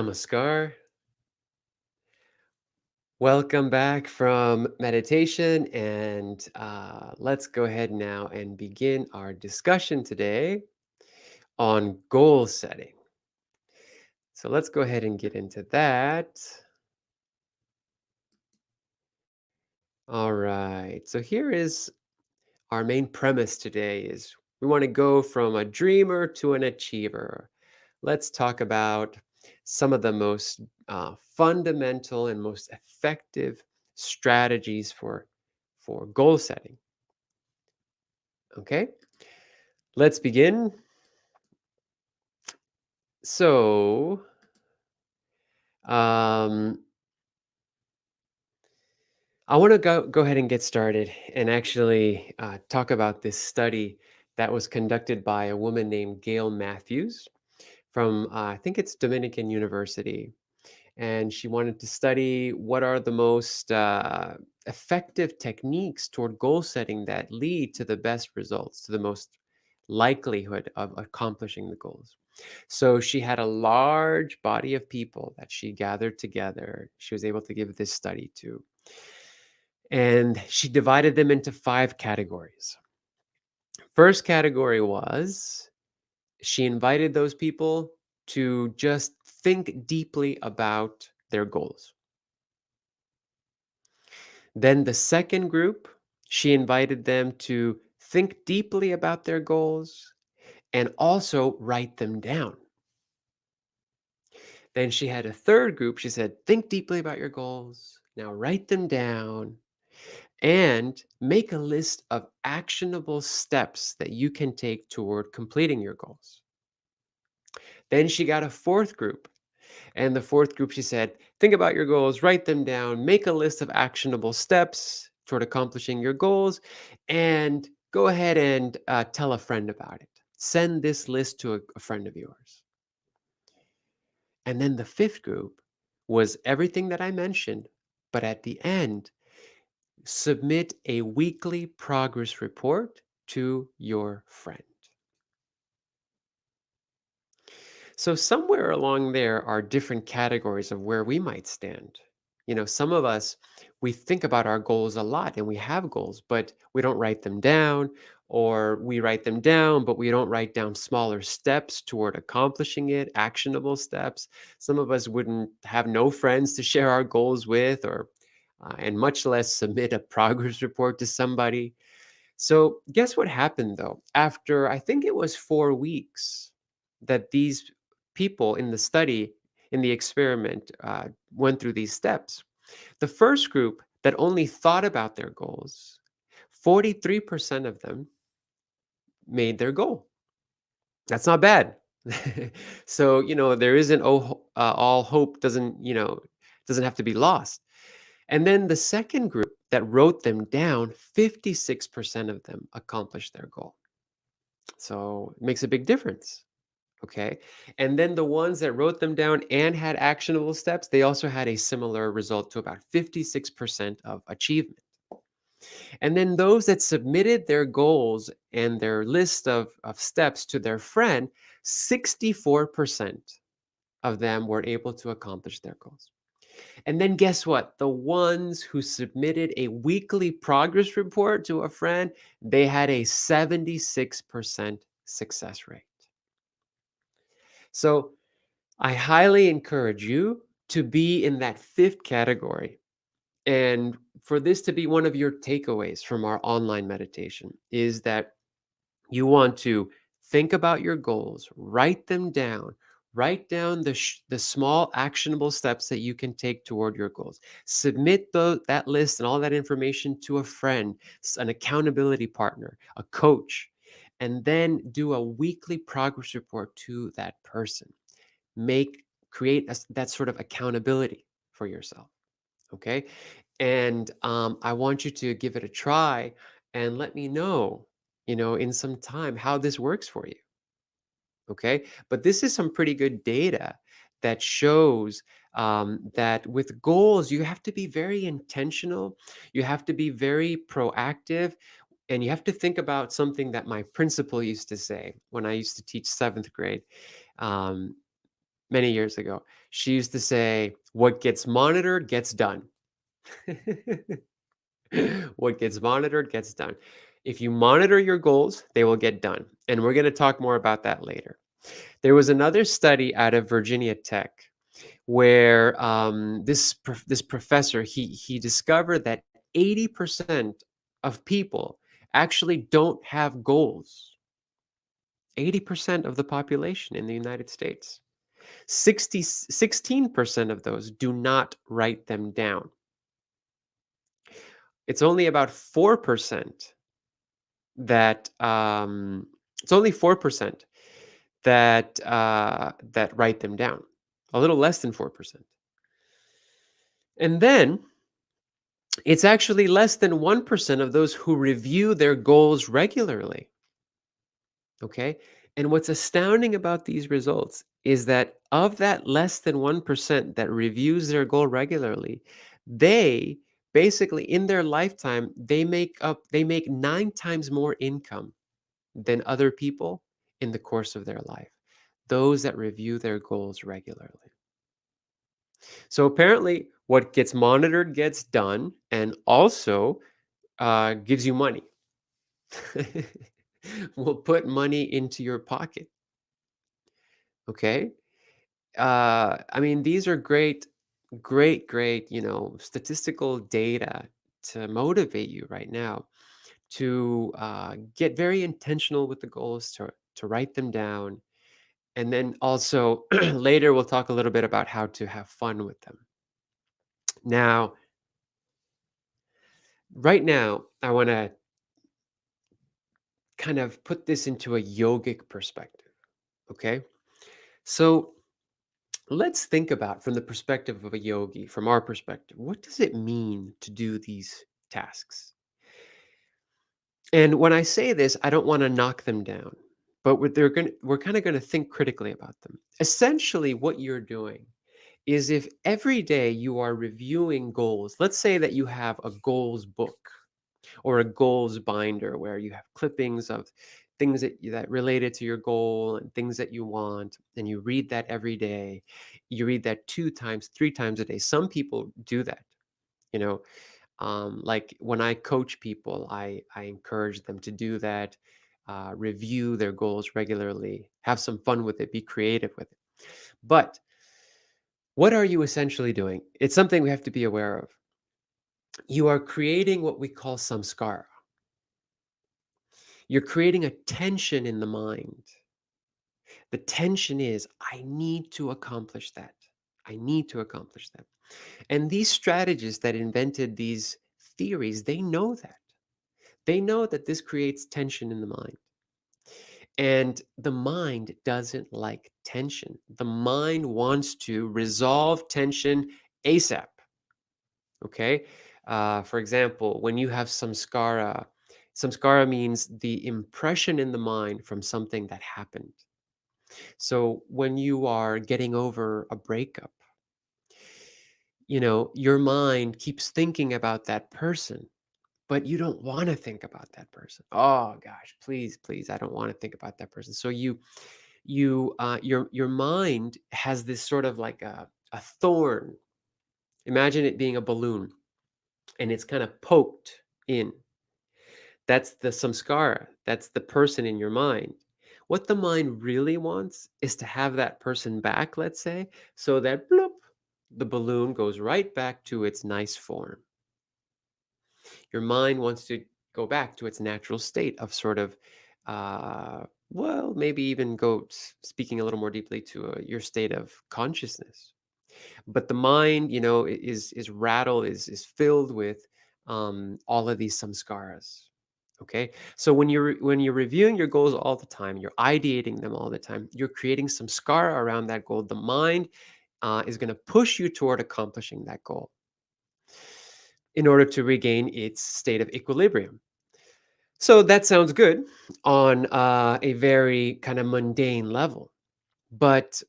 Namaskar. Welcome back from meditation, and let's go ahead now and begin our discussion today on goal setting. So let's go ahead and get into that. All right. So here is our main premise today is we want to go from a dreamer to an achiever. Let's talk about some of the most fundamental and most effective strategies for goal setting. Okay, let's begin. So, um, I want to go ahead and get started and actually talk about this study that was conducted by a woman named Gail Matthews from I think it's Dominican University, and she wanted to study what are the most effective techniques toward goal setting that lead to the best results, to the most likelihood of accomplishing the goals. So she had a large body of people that she gathered together. She was able to give this study to. And she divided them into 5 categories. First category was she invited those people to just think deeply about their goals. Then the second group, she invited them to think deeply about their goals and also write them down. Then she had a third group. She said, think deeply about your goals. Now write them down and make a list of actionable steps that you can take toward completing your goals. Then she got a fourth group. And the fourth group, she said, think about your goals, write them down, make a list of actionable steps toward accomplishing your goals, and go ahead and tell a friend about it. Send this list to a friend of yours. And then the fifth group was everything that I mentioned, but at the end, submit a weekly progress report to your friend. So somewhere along there are different categories of where we might stand. Some of us, we think about our goals a lot and we have goals, but we don't write them down, or we write them down, but we don't write down smaller steps toward accomplishing it, actionable steps. Some of us wouldn't have no friends to share our goals with, or and much less submit a progress report to somebody. So, guess what happened though? After I think it was 4 weeks that these people in the study, in the experiment, went through these steps. The first group that only thought about their goals, 43% of them made their goal. That's not bad. So, there isn't all hope doesn't have to be lost. And then the second group that wrote them down, 56% of them accomplished their goal. So it makes a big difference. Okay. And then the ones that wrote them down and had actionable steps, they also had a similar result to about 56% of achievement. And then those that submitted their goals and their list of steps to their friend, 64% of them were able to accomplish their goals. And then guess what? The ones who submitted a weekly progress report to a friend, they had a 76% success rate. So I highly encourage you to be in that fifth category. And for this to be one of your takeaways from our online meditation is that you want to think about your goals, write down the small actionable steps that you can take toward your goals. Submit that list and all that information to a friend, an accountability partner, a coach, and then do a weekly progress report to that person. Create that sort of accountability for yourself. Okay. And I want you to give it a try and let me know, in some time how this works for you. Okay. But this is some pretty good data that shows that with goals, you have to be very intentional. You have to be very proactive. And you have to think about something that my principal used to say when I used to teach seventh grade many years ago. She used to say, "What gets monitored gets done." What gets monitored gets done. If you monitor your goals, they will get done. And we're going to talk more about that later. There was another study out of Virginia Tech where this professor he discovered that 80% of people actually don't have goals. 80% of the population in the United States. 16% of those do not write them down. It's only about 4% that it's only 4% that write them down. A little less than 4%. And then it's actually less than 1% of those who review their goals regularly. Okay. And what's astounding about these results is that of that less than 1% that reviews their goal regularly, they basically in their lifetime, they make 9 times more income than other people in the course of their life. Those that review their goals regularly. So apparently, what gets monitored gets done and also gives you money. Will put money into your pocket. Okay. I mean, these are great, great, great, statistical data to motivate you right now to get very intentional with the goals, to write them down. And then also later, we'll talk a little bit about how to have fun with them. Now, right now, I want to kind of put this into a yogic perspective. Okay. So let's think about from the perspective of a yogi, from our perspective, what does it mean to do these tasks? And when I say this, I don't want to knock them down, but we're kind of going to think critically about them. Essentially, what you're doing is if every day you are reviewing goals, let's say that you have a goals book or a goals binder where you have clippings of things that related to your goal and things that you want, and you read that every day. You read that 2 times, 3 times a day. Some people do that. You know, like when I coach people, I encourage them to do that. Review their goals regularly. Have some fun with it. Be creative with it. But what are you essentially doing? It's something we have to be aware of. You are creating what we call samskara. You're creating a tension in the mind. The tension is, I need to accomplish that. I need to accomplish that. And these strategists that invented these theories, they know that. They know that this creates tension in the mind. And the mind doesn't like tension. The mind wants to resolve tension ASAP. Okay. For example, when you have samskara, samskara means the impression in the mind from something that happened. So when you are getting over a breakup, your mind keeps thinking about that person, but you don't want to think about that person. Oh gosh, please, please, I don't want to think about that person. So your mind has this sort of like a thorn. Imagine it being a balloon, and it's kind of poked in. That's the samskara. That's the person in your mind. What the mind really wants is to have that person back, let's say, so that bloop, the balloon goes right back to its nice form. Your mind wants to go back to its natural state of sort of, well, maybe even speaking a little more deeply to your state of consciousness. But the mind, is rattled, is filled with all of these samskaras. Okay, so when you're reviewing your goals all the time, you're ideating them all the time. You're creating samskara around that goal. The mind is going to push you toward accomplishing that goal in order to regain its state of equilibrium. So that sounds good on a very kind of mundane level, but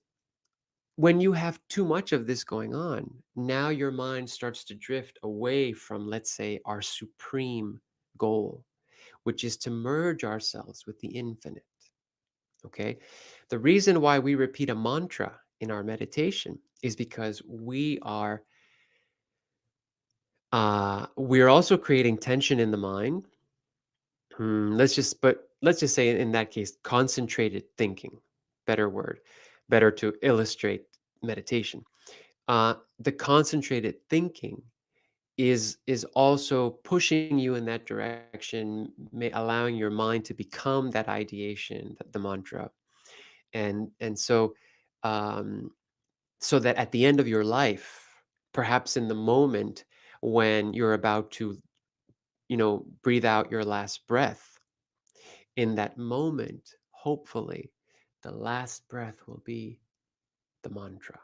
when you have too much of this going on, now your mind starts to drift away from, let's say, our supreme goal, which is to merge ourselves with the infinite. Okay. The reason why we repeat a mantra in our meditation is because we're also creating tension in the mind. Let's just say in that case, concentrated thinking, better word, better to illustrate meditation. The concentrated thinking is also pushing you in that direction, allowing your mind to become that ideation, the mantra, and um, so that at the end of your life, perhaps in the moment when you're about to, breathe out your last breath, in that moment, hopefully, the last breath will be the mantra.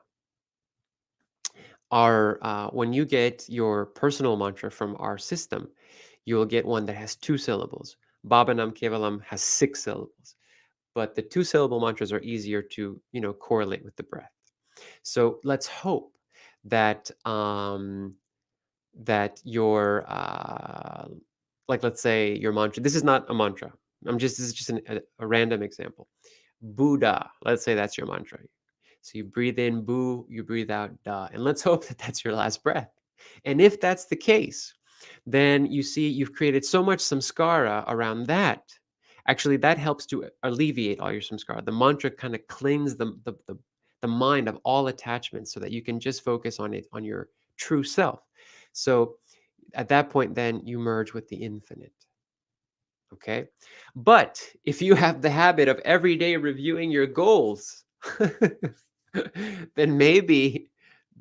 When you get your personal mantra from our system, you'll get one that has 2 syllables. Bhavanam Kevalam has 6 syllables, but the 2 syllable mantras are easier to, correlate with the breath. So let's hope that your like, let's say your mantra. This is not a mantra. This is just a random example. Buddha. Let's say that's your mantra. So you breathe in bu, you breathe out da, and let's hope that that's your last breath. And if that's the case, then you see you've created so much samskara around that. Actually, that helps to alleviate all your samskara. The mantra kind of cleans the mind of all attachments so that you can just focus on it, on your true self. So at that point, then you merge with the infinite. Okay. But if you have the habit of every day reviewing your goals, then maybe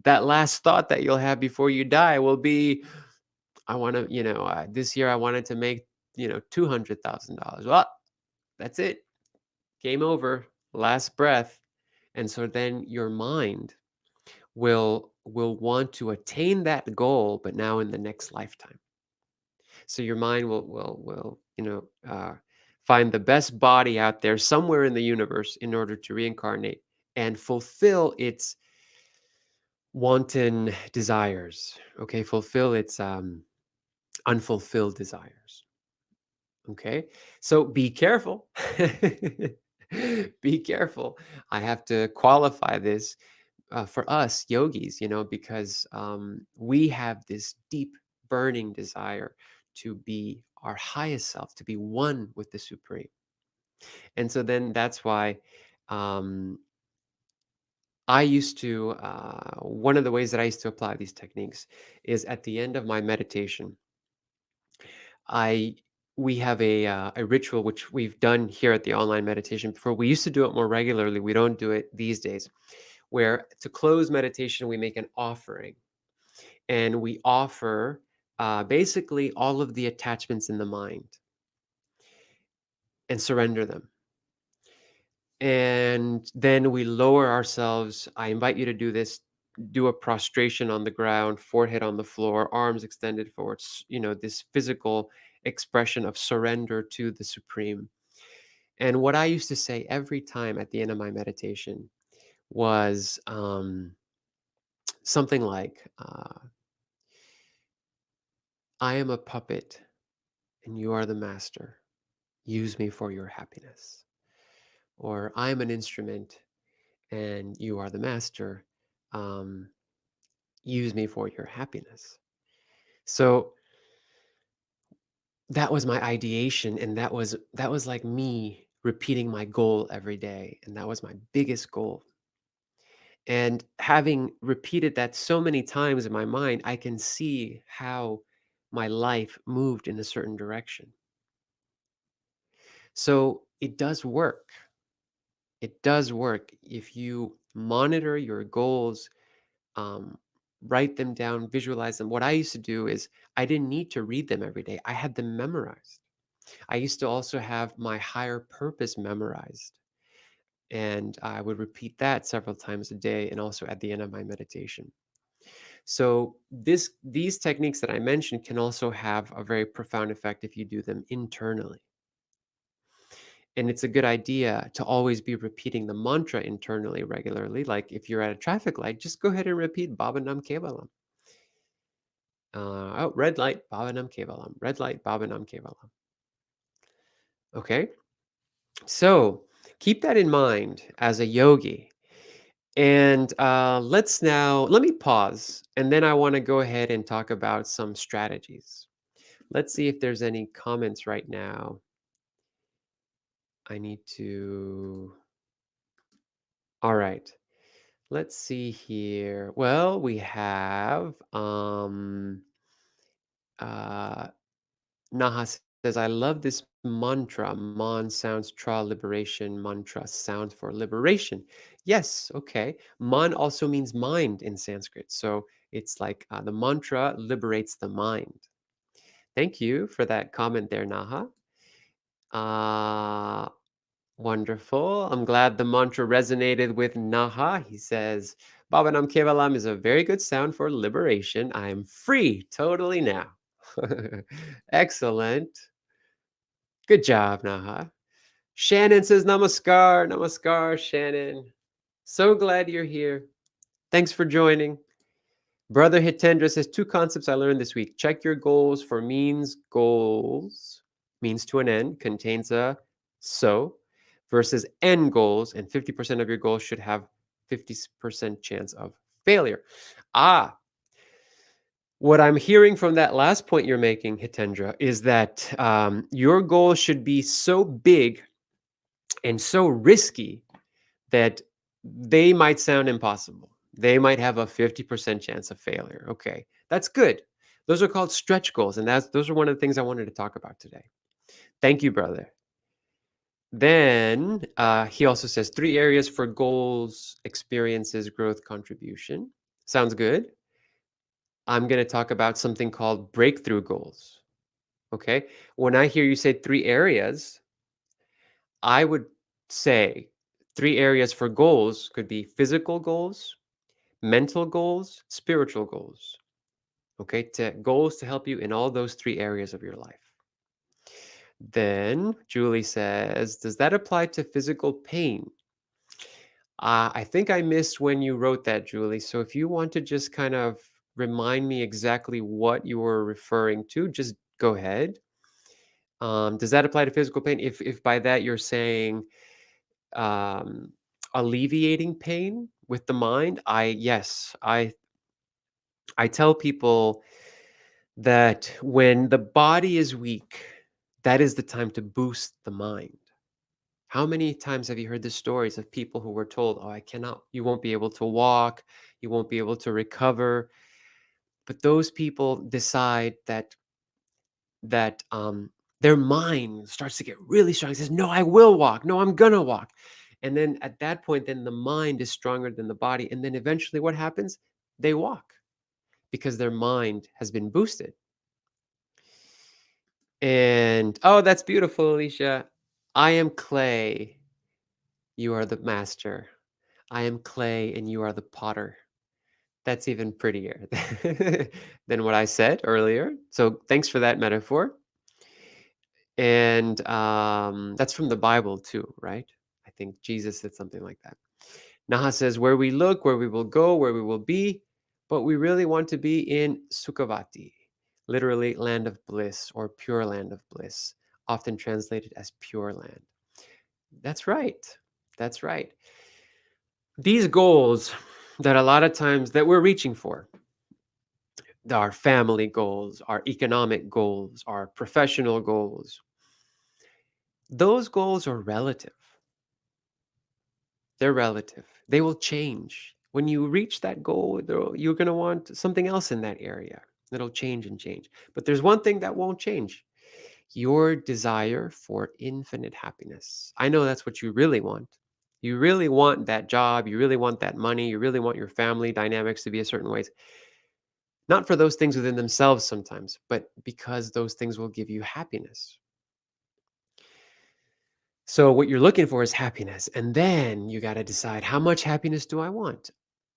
that last thought that you'll have before you die will be, I want to, this year I wanted to make, $200,000. Well, that's it. Game over. Last breath. And so then your mind will want to attain that goal, but now in the next lifetime. So your mind will find the best body out there somewhere in the universe in order to reincarnate and fulfill its wanton desires. Okay, fulfill its unfulfilled desires. Okay, so be careful. Be careful. I have to qualify this for us yogis, because we have this deep burning desire to be our highest self, to be one with the Supreme. And so then that's why um, I used to, one of the ways that I used to apply these techniques is at the end of my meditation, I we have a ritual which we've done here at the online meditation before. We used to do it more regularly. We don't do it these days. Where to close meditation, we make an offering, and we offer basically all of the attachments in the mind and surrender them. And then we lower ourselves. I invite you to do this. Do a prostration on the ground, forehead on the floor, arms extended forwards, this physical expression of surrender to the Supreme. And what I used to say every time at the end of my meditation was something like, I am a puppet and you are the master. Use me for your happiness. Or I'm an instrument and you are the master. Um, Use me for your happiness. So that was my ideation, and that was like me repeating my goal every day, and that was my biggest goal. And having repeated that so many times in my mind, I can see how my life moved in a certain direction. So it does work. It does work if you monitor your goals, um, write them down, visualize them. What I used to do is I didn't need to read them every day. I had them memorized. I used to also have my higher purpose memorized, and I would repeat that several times a day and also at the end of my meditation. So these techniques that I mentioned can also have a very profound effect if you do them internally. And it's a good idea to always be repeating the mantra internally regularly. Like if you're at a traffic light, just go ahead and repeat Bhavanam Kevalam. Red light, Bhavanam Kevalam. Red light, Bhavanam Kevalam. Okay? So keep that in mind as a yogi. And let me pause, and then I want to go ahead and talk about some strategies. Let's see if there's any comments right now. I need to. All right. Let's see here. Well, we have uh Naha says, I love this mantra. Mon sounds tra liberation, mantra sounds for liberation. Yes, okay. Man also means mind in Sanskrit. So it's like the mantra liberates the mind. Thank you for that comment there, Naha. Uh, Wonderful. I'm glad the mantra resonated with Naha. He says, Bhavanam Kevalam is a very good sound for liberation. I am free totally now. Excellent. Good job, Naha. Shannon says, Namaskar. Namaskar, Shannon. So glad you're here. Thanks for joining. Brother Hitendra says, two concepts I learned this week. Check your goals for means goals, means to an end, contains a so, versus end goals, and 50% of your goals should have 50% chance of failure. Ah, what I'm hearing from that last point you're making, Hitendra, is that your goal should be so big and so risky that they might sound impossible. They might have a 50% chance of failure. Okay, that's good. Those are called stretch goals, and those are one of the things I wanted to talk about today. Thank you, brother. Then he also says three areas for goals, experiences, growth, contribution. Sounds good. I'm going to talk about something called breakthrough goals. Okay. When I hear you say three areas, I would say three areas for goals could be physical goals, mental goals, spiritual goals. Okay, goals to help you in all those three areas of your life. Then Julie says, does that apply to physical pain? I think I missed when you wrote that, Julie. So if you want to just kind of remind me exactly what you were referring to, just go ahead. Does that apply to physical pain? If by that you're saying um, alleviating pain with the mind, yes, I tell people that when the body is weak, that is the time to boost the mind. How many times have you heard the stories of people who were told, "Oh, I cannot, you won't be able to walk, you won't be able to recover." But those people decide that their mind starts to get really strong. It says, "No, I will walk. No, I'm gonna walk." And then at that point, then the mind is stronger than the body. And then eventually what happens? They walk because their mind has been boosted. And oh, that's beautiful, Alicia. I am clay, you are the master. I am clay and you are the potter. That's even prettier than what I said earlier. So thanks for that metaphor. And that's from the Bible too, right? I think Jesus said something like that. Naha says, where we look, where we will go, where we will be, but we really want to be in Sukhavati, literally land of bliss or pure land of bliss, often translated as pure land. That's right. That's right. These goals that a lot of times that we're reaching for, our family goals, our economic goals, our professional goals, those goals are relative. They're relative. They will change. When you reach that goal, you're going to want something else in that area. It'll change and change. But there's one thing that won't change: your desire for infinite happiness. I know that's what you really want. You really want that job. You really want that money. You really want your family dynamics to be a certain way. Not for those things within themselves sometimes, but because those things will give you happiness. So what you're looking for is happiness. And then you got to decide, how much happiness do I want?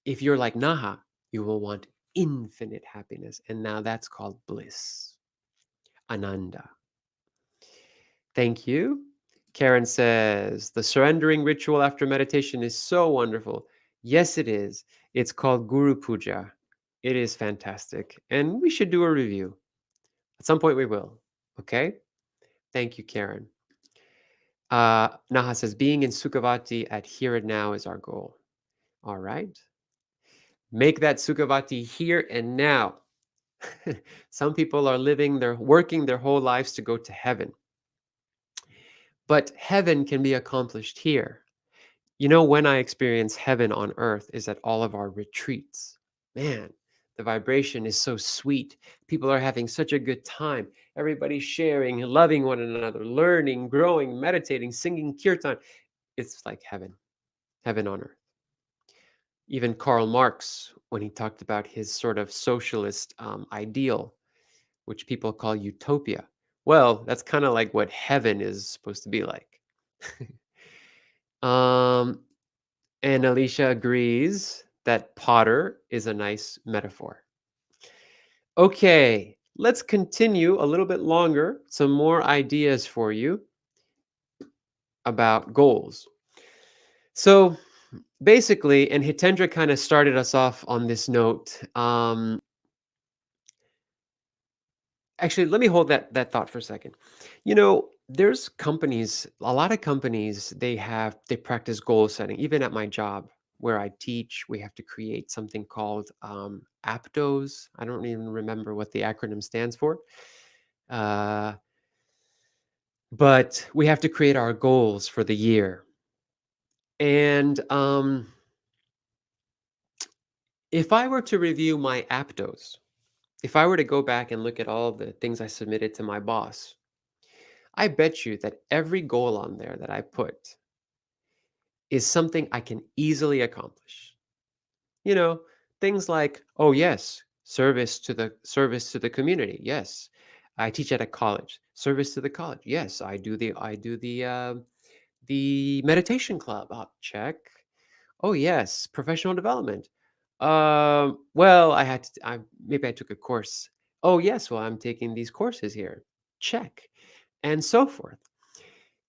If you're like Naha, you will want infinite happiness. And now that's called bliss, Ananda. Thank you. Karen says, the surrendering ritual after meditation is so wonderful. Yes, it is. It's called Guru Puja. It is fantastic. And we should do a review. At some point we will. Okay? Thank you, Karen. Naha says, being in Sukhavati at here and now is our goal. All right. Make that Sukhavati here and now. Some people are working their whole lives to go to heaven, but heaven can be accomplished here. You know, when I experience heaven on earth is at all of our retreats. Man, the vibration is so sweet. People are having such a good time. Everybody's sharing, loving one another, learning, growing, meditating, singing kirtan. It's like heaven, heaven on earth. Even Karl Marx, when he talked about his sort of socialist ideal, which people call utopia. Well, that's kind of like what heaven is supposed to be like. um, and Alicia agrees that Potter is a nice metaphor. Okay, let's continue a little bit longer. Some more ideas for you about goals. So basically, and Hitendra kind of started us off on this note. Actually, let me hold that thought for a second. You know, there's companies, a lot of companies, they practice goal setting. Even at my job where I teach, we have to create something called APTOs. I don't even remember what the acronym stands for, uh, but we have to create our goals for the year. And if I were to review my APTOs, if I were to go back and look at all the things I submitted to my boss, I bet you that every goal on there that I put is something I can easily accomplish. You know, things like, oh yes, service to the community. Yes. I teach at a college. Service to the college. Yes, I do the meditation club. Check. Oh yes, professional development. Well, I maybe I took a course. Oh yes, well I'm taking these courses here. Check. And so forth.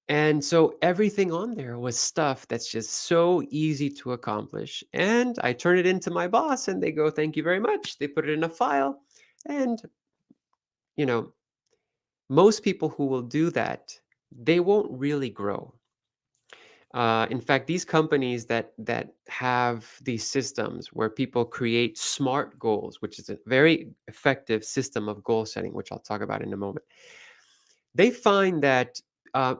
And so everything on there was stuff that's just so easy to accomplish. And I turn it into my boss and they go, thank you very much. They put it in a file. And, you know, most people who will do that, they won't really grow. In fact, these companies that have these systems where people create smart goals, which is a very effective system of goal setting, which I'll talk about in a moment, they find that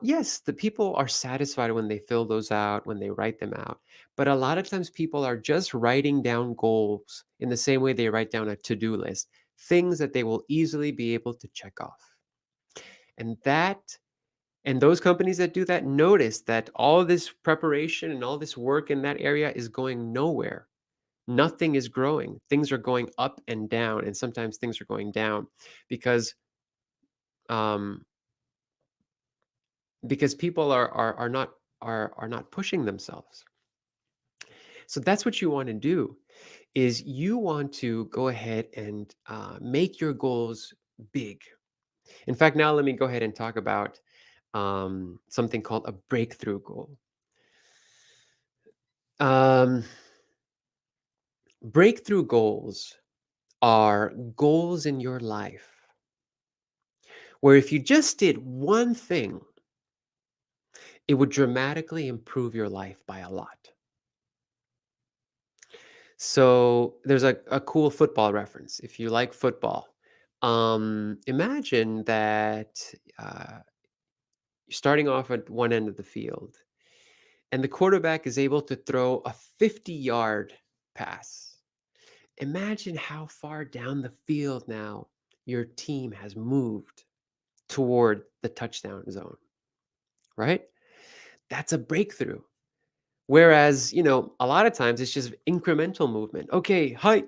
yes, the people are satisfied when they fill those out, when they write them out. But a lot of times people are just writing down goals in the same way they write down a to-do list, things that they will easily be able to check off. And those companies that do that notice that all this preparation and all this work in that area is going nowhere. Nothing is growing. Things are going up and down, and sometimes things are going down because um, people are not pushing themselves. So that's what you want to do is you want to go ahead and make your goals big. In fact, now let me go ahead and talk about something called a breakthrough goal. Um, Breakthrough goals are goals in your life where if you just did one thing, it would dramatically improve your life by a lot. So there's a cool football reference. If you like football, imagine that you're starting off at one end of the field, and the quarterback is able to throw a 50-yard pass. Imagine how far down the field now your team has moved toward the touchdown zone, right? That's a breakthrough. Whereas, a lot of times it's just incremental movement. Okay, height,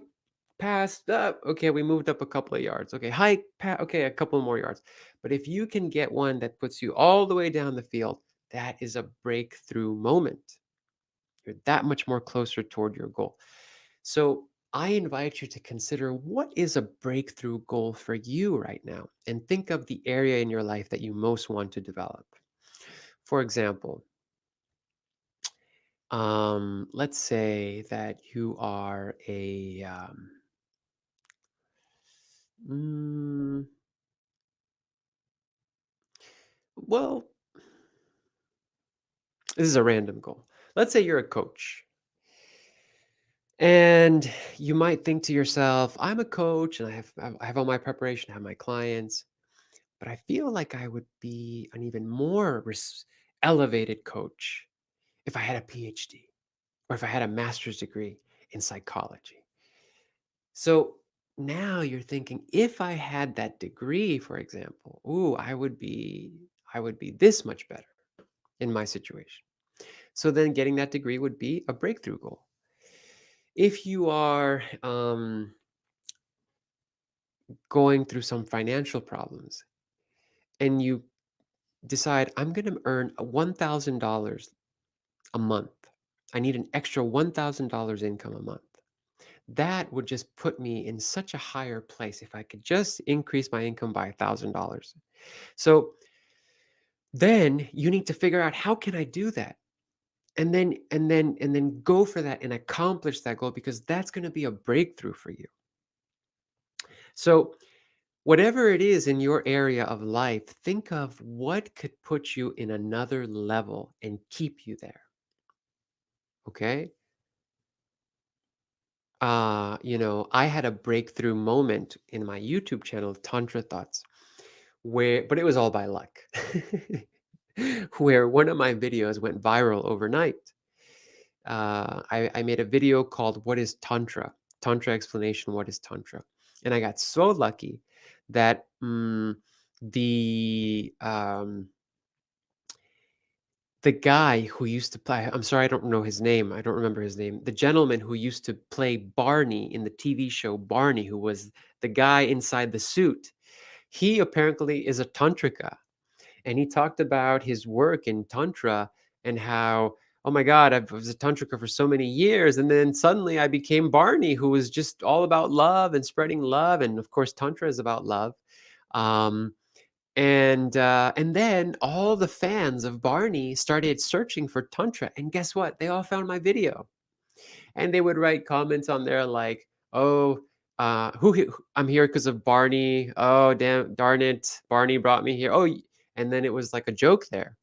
passed up. Okay, we moved up a couple of yards. Okay, hike. Okay, a couple more yards. But if you can get one that puts you all the way down the field, that is a breakthrough moment. You're that much more closer toward your goal. So I invite you to consider what is a breakthrough goal for you right now and think of the area in your life that you most want to develop. For example, let's say that you are mm, well, this is a random goal. Let's say you're a coach And you might think to yourself, I'm a coach and I have all my preparation, I have my clients, but I feel like I would be an even more elevated coach if I had a PhD or if I had a master's degree in psychology. So now you're thinking, if I had that degree, for example, ooh, I would be this much better in my situation. So then getting that degree would be a breakthrough goal. If you are going through some financial problems and you decide, I'm going to earn $1,000 a month, I need an extra $1,000 income a month. That would just put me in such a higher place if I could just increase my income by $1,000. So then you need to figure out, how can I do that? And then go for that and accomplish that goal, because that's going to be a breakthrough for you. So whatever it is in your area of life, think of what could put you in another level and keep you there. Okay. I had a breakthrough moment in my YouTube channel, Tantra Thoughts, but it was all by luck, where one of my videos went viral overnight. I made a video called "What is Tantra?" Tantra explanation. What is Tantra? And I got so lucky that the the guy who used to play, I'm sorry, I don't know his name. I don't remember his name. The gentleman who used to play Barney in the TV show Barney, who was the guy inside the suit, he apparently is a tantrika. And he talked about his work in tantra and how, oh my God, I was a tantrika for so many years, and then suddenly I became Barney, who was just all about love and spreading love. And of course, tantra is about love. Um, and then all the fans of Barney started searching for tantra, and guess what? They all found my video, and they would write comments on there like, "Oh, I'm here because of Barney. Oh, damn, darn it, Barney brought me here. Oh," and then it was like a joke there,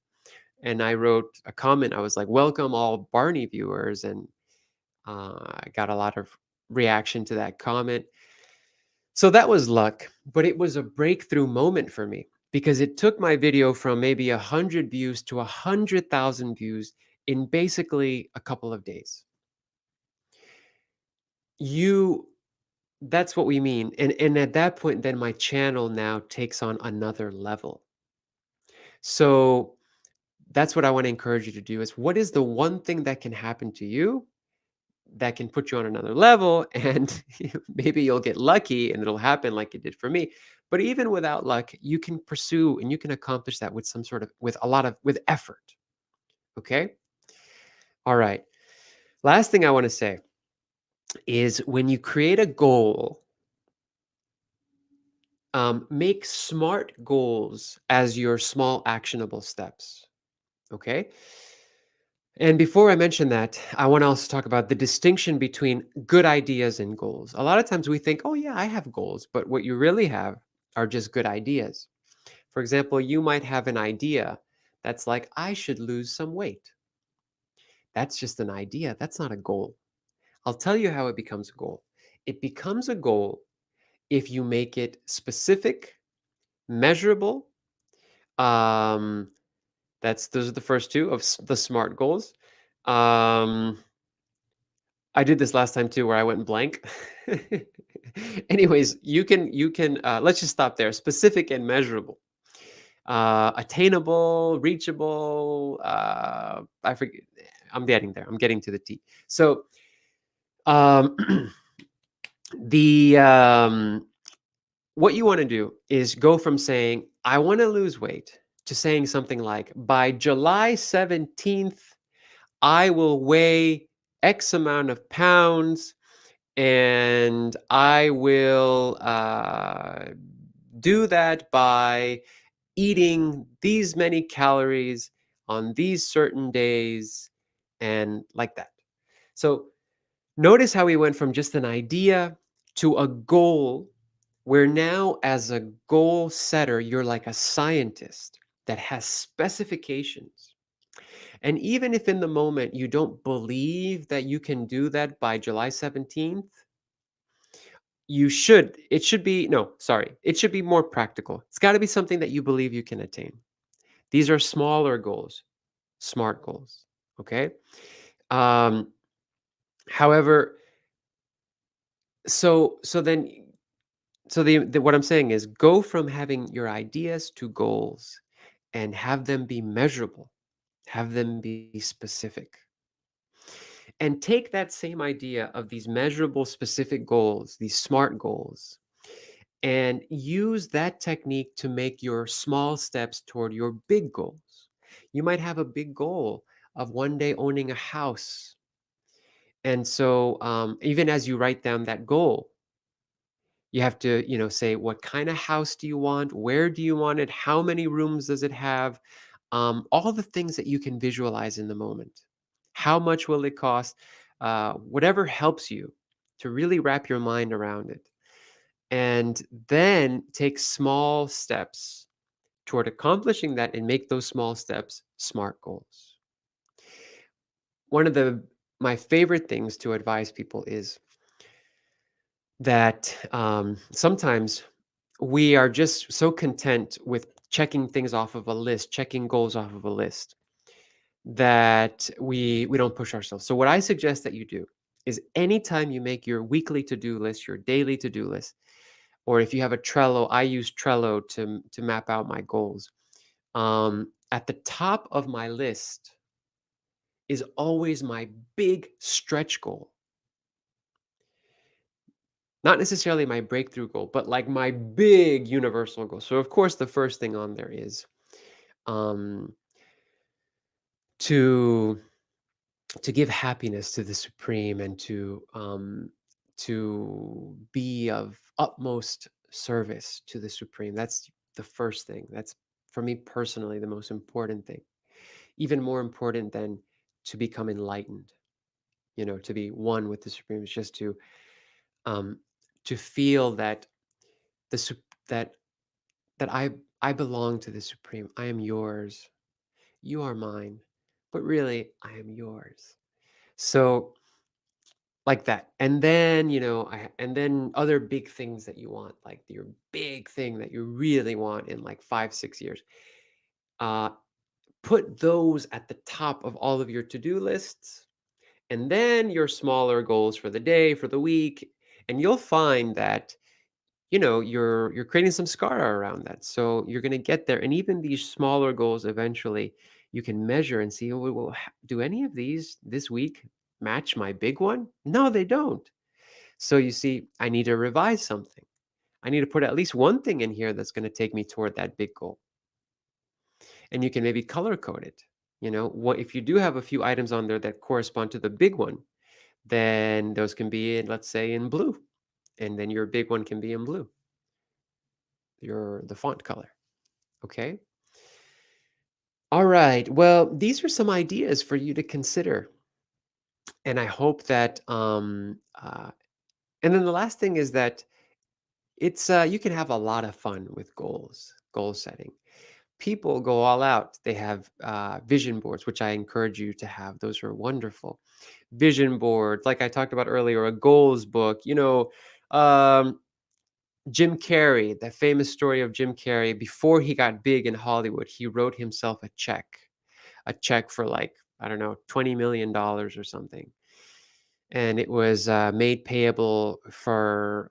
and I wrote a comment. I was like, "Welcome all Barney viewers," and I got a lot of reaction to that comment. So that was luck, but it was a breakthrough moment for me because it took my video from maybe 100 views to 100,000 views in basically a couple of days. You That's what we mean. And at that point, then my channel now takes on another level. So that's what I want to encourage you to do, is what is the one thing that can happen to you that can put you on another level, and maybe you'll get lucky and it'll happen like it did for me. But even without luck, you can pursue and you can accomplish that with some sort of with effort. Okay? All right. Last thing I want to say is, when you create a goal, make SMART goals as your small actionable steps. Okay? And before I mention that, I want to also talk about the distinction between good ideas and goals. A lot of times we think, oh, yeah, I have goals, but what you really have are just good ideas. For example, you might have an idea that's like, I should lose some weight. That's just an idea. That's not a goal. I'll tell you how it becomes a goal. It becomes a goal if you make it specific, measurable. Um, those are the first two of the SMART goals. Um, I did this last time too, where I went blank. Anyways, you can let's just stop there. Specific and measurable, attainable, reachable. I forget. I'm getting there. I'm getting to the T. So, um, the what you want to do is go from saying, I want to lose weight, to saying something like, by July 17th, I will weigh X amount of pounds, and I will do that by eating these many calories on these certain days, and like that. So notice how we went from just an idea to a goal, where now, as a goal setter, you're like a scientist that has specifications. And even if in the moment you don't believe that you can do that by July 17th, it should be, no, sorry, it should be more practical. It's got to be something that you believe you can attain. These are smaller goals, smart goals. Okay. Um, however, so then so the what I'm saying is go from having your ideas to goals and have them be measurable, have them be specific. And take that same idea of these measurable, specific goals, these SMART goals, and use that technique to make your small steps toward your big goals. You might have a big goal of one day owning a house. And so, even as you write down that goal, you have to, say what kind of house do you want? Where do you want it? How many rooms does it have? All the things that you can visualize in the moment. How much will it cost? Whatever helps you to really wrap your mind around it. And then take small steps toward accomplishing that and make those small steps SMART goals. One of my favorite things to advise people is that sometimes we are just so content with checking things off of a list, checking goals off of a list, that we don't push ourselves. So what I suggest that you do is anytime you make your weekly to-do list, your daily to-do list, or if you have a Trello, I use Trello to map out my goals. At the top of my list is always my big stretch goal. Not necessarily my breakthrough goal, but like my big universal goal. So of course the first thing on there is um to give happiness to the supreme and to be of utmost service to the supreme. That's the first thing. That's for me personally the most important thing. Even more important than to become enlightened, to be one with the supreme. Is just um to feel that the that I belong to the supreme. I am yours. You are mine. But really, I am yours. So like that. And then, and then other big things that you want, like your big thing that you really want in like 5, 6 years. Uh, put those at the top of all of your to-do lists, and then your smaller goals for the day, for the week, and you'll find that you're creating some scar around that. So you're going to get there, and even these smaller goals eventually you can measure and see, oh, well, do any of these this week match my big one? No, they don't. So you see, I need to revise something. I need to put at least one thing in here that's going to take me toward that big goal. And you can maybe color code it. What if you do have a few items on there that correspond to the big one, then those can be in, let's say, in blue, and then your big one can be in blue, the font color. Okay. All right. Well, these are some ideas for you to consider, and I hope that. And then the last thing is that you can have a lot of fun with goal setting. People go all out. They have vision boards, which I encourage you to have. Those are wonderful. Vision board, like I talked about earlier, a goals book. Um, Jim Carrey, that famous story of Jim Carrey. Before he got big in Hollywood, he wrote himself a check for like, I don't know, $20 million or something. And it was made payable for,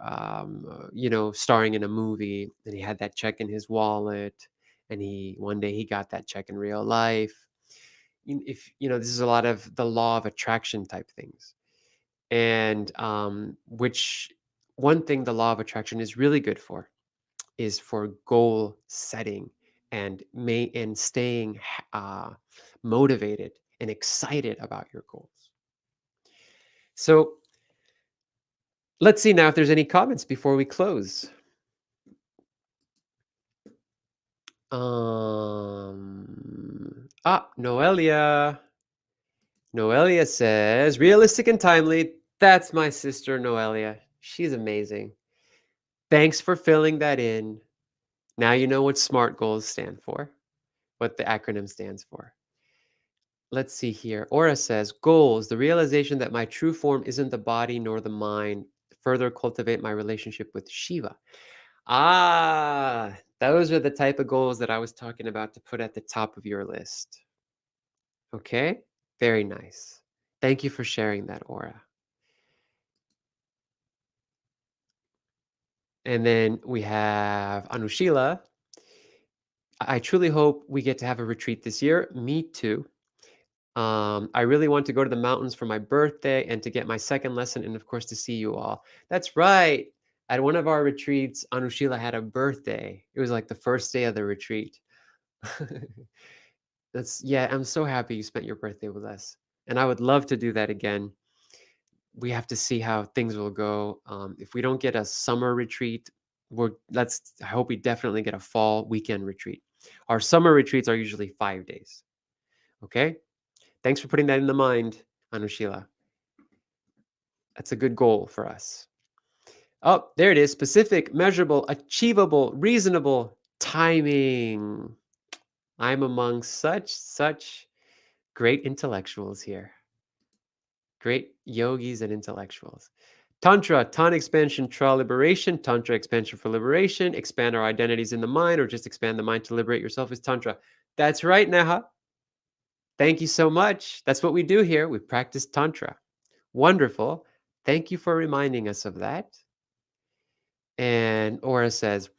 starring in a movie. And he had that check in his wallet. And one day he got that check in real life. If, this is a lot of the law of attraction type things. And which one thing the law of attraction is really good for is for goal setting and staying motivated and excited about your goals. So let's see now if there's any comments before we close. Noelia. Noelia says, realistic and timely. That's my sister, Noelia. She's amazing. Thanks for filling that in. Now you know what SMART goals stand for, what the acronym stands for. Let's see here. Aura says, goals, the realization that my true form isn't the body nor the mind. Further cultivate my relationship with Shiva. Ah, those are the type of goals that I was talking about to put at the top of your list. Okay, very nice. Thank you for sharing that, Aura. And then we have Anushila. I truly hope we get to have a retreat this year. Me too. I really want to go to the mountains for my birthday and to get my second lesson, and of course to see you all. That's right. At one of our retreats, Anushila had a birthday. It was like the first day of the retreat. That's yeah, I'm so happy you spent your birthday with us. And I would love to do that again. We have to see how things will go. If we don't get a summer retreat, I hope we definitely get a fall weekend retreat. Our summer retreats are usually 5 days. Okay? Thanks for putting that in the mind, Anushila. That's a good goal for us. Oh, there it is. Specific, measurable, achievable, reasonable, timing. I'm among such great intellectuals here. Great yogis and intellectuals. Tantra, ton expansion, tra liberation, Tantra expansion for liberation, expand our identities in the mind, or just expand the mind to liberate yourself is Tantra. That's right, Neha. Thank you so much. That's what we do here. We practice Tantra. Wonderful. Thank you for reminding us of that. And Aura says,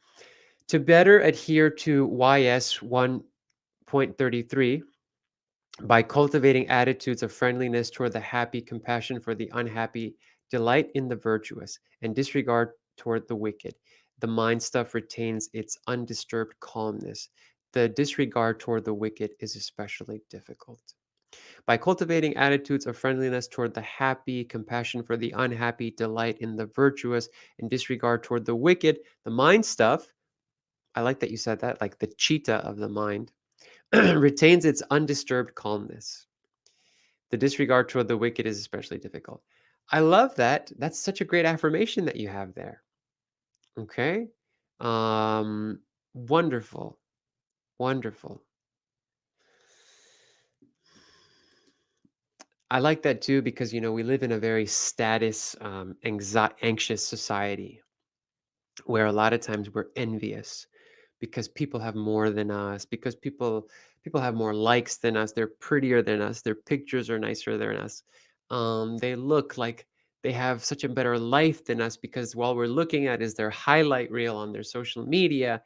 to better adhere to YS 1.33, by cultivating attitudes of friendliness toward the happy, compassion for the unhappy, delight in the virtuous, and disregard toward the wicked, the mind stuff retains its undisturbed calmness. The disregard toward the wicked is especially difficult. By cultivating attitudes of friendliness toward the happy, compassion for the unhappy, delight in the virtuous, and disregard toward the wicked, the mind stuff, I like that you said that, like the cheetah of the mind, retains its undisturbed calmness. The disregard toward the wicked is especially difficult. I love that. That's such a great affirmation that you have there. Okay. Um, wonderful. Wonderful. I like that too because we live in a very status anxious society where a lot of times we're envious because people have more than us, because people have more likes than us, they're prettier than us, their pictures are nicer than us. They look like they have such a better life than us because while we're looking at is their highlight reel on their social media.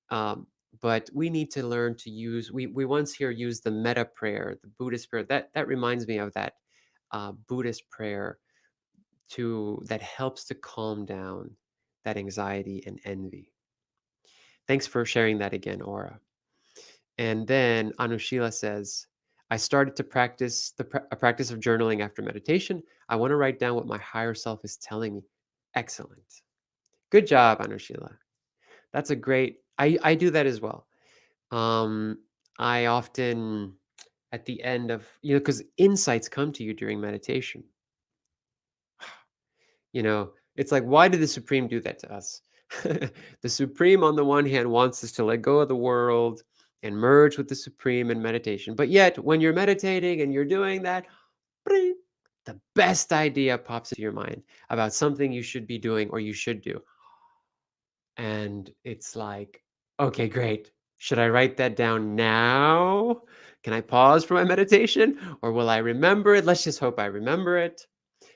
um, but we need to learn to use we once here used the metta prayer, the Buddhist prayer. That reminds me of that Buddhist prayer to that helps to calm down that anxiety and envy. Thanks for sharing that again, Aura. And then Anushila says, I started to practice a practice of journaling after meditation. I want to write down what my higher self is telling me. Excellent. Good job, Anushila. That's a great, I do that as well. Um, I often, at the end of, because insights come to you during meditation. It's like, why did the Supreme do that to us? The Supreme, on the one hand, wants us to let go of the world and merge with the Supreme in meditation. But yet, when you're meditating and you're doing that, bring, the best idea pops into your mind about something you should be doing or you should do. And it's like, okay, great. Should I write that down now? Can I pause for my meditation? Or will I remember it? Let's just hope I remember it.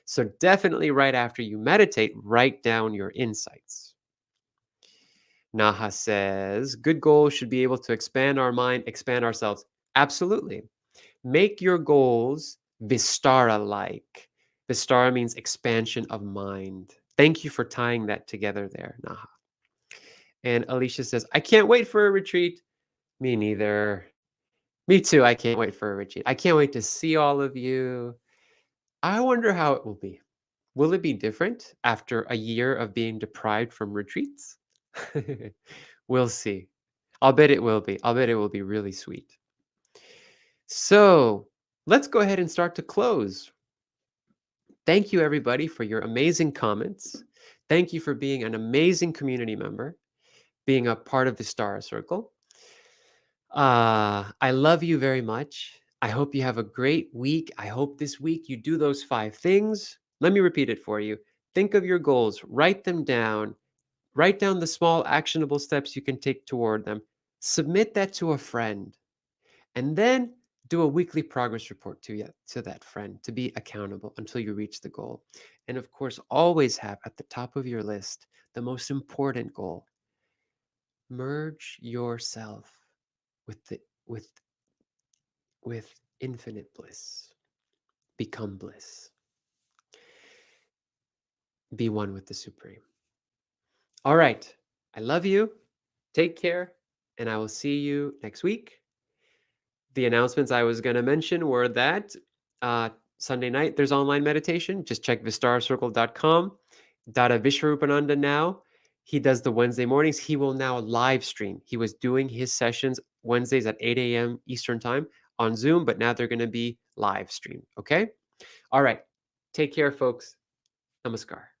So definitely right after you meditate, write down your insights. Naha says, good goals should be able to expand our mind, expand ourselves. Absolutely. Make your goals Vistara-like. Vistara means expansion of mind. Thank you for tying that together there, Naha. And Alicia says, I can't wait for a retreat. Me neither. Me too. I can't wait for a retreat. I can't wait to see all of you. I wonder how it will be. Will it be different after a year of being deprived from retreats? We'll see. I'll bet it will be. I'll bet it will be really sweet. So let's go ahead and start to close. Thank you, everybody, for your amazing comments. Thank you for being an amazing community member, being a part of the Star Circle. I love you very much. I hope you have a great week. I hope this week you do those 5 things. Let me repeat it for you. Think of your goals, write them down, write down the small actionable steps you can take toward them. Submit that to a friend, and then do a weekly progress report to that friend to be accountable until you reach the goal. And of course, always have at the top of your list the most important goal. Merge yourself with the with infinite bliss. Become bliss. Be one with the supreme. All right. I love you. Take care, and I will see you next week. The announcements I was going to mention were that uh, Sunday night there's online meditation. Just check vistarcircle.com. Dada Vishwarupananda now. He does the Wednesday mornings. He will now live stream. He was doing his sessions Wednesdays at 8 a.m. Eastern Time on Zoom, but now they're going to be live streamed. Okay? All right. Take care, folks. Namaskar.